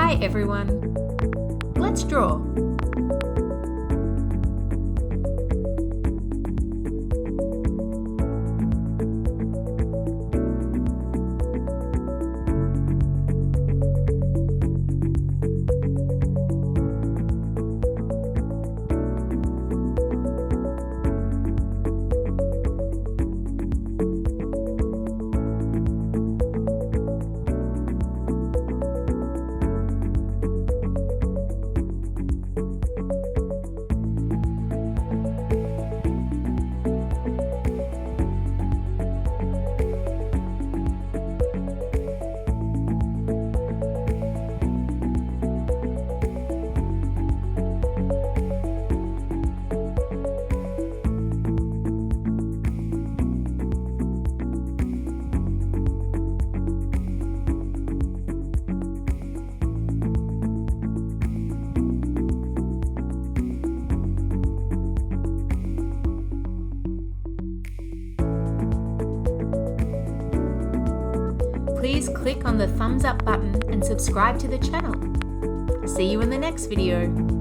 Hi everyone! Let's draw. Please click on the thumbs up button and subscribe to the channel. See you in the next video.